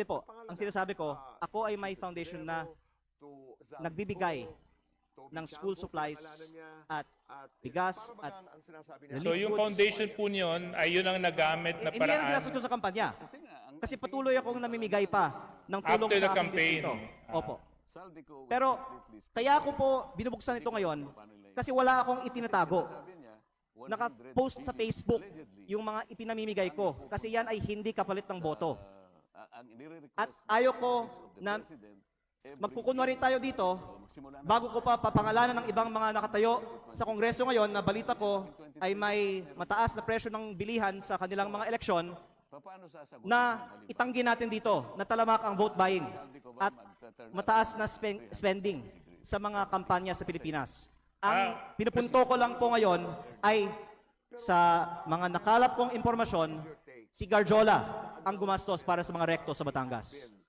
po, ang sinasabi ko, ako ay may foundation na nagbibigay ng school supplies at bigas at So yung foundation po niyon ay yun ang nagamit na hindi yan ang paraan ginastos ko sa kampanya. Kasi patuloy akong namimigay pa ng tulong after the sa aking campaign. distrito. Opo. Pero kaya ako po binubuksan ito ngayon kasi wala akong itinatago. Naka-post sa Facebook yung mga ipinamimigay ko kasi yan ay hindi kapalit ng boto. At ayaw ko na magkukunwari tayo dito bago ko pa papangalanan ng ibang mga nakatayo sa Kongreso ngayon na balita ko ay may mataas na presyo ng bilihan sa kanilang mga eleksyon na itanggi natin dito na talamak ang vote buying at mataas na spending sa mga kampanya sa Pilipinas. Ang pinupunto ko lang po ngayon ay sa mga nakalap kong impormasyon, si Garjola ang gumastos para sa mga rekto sa Batangas.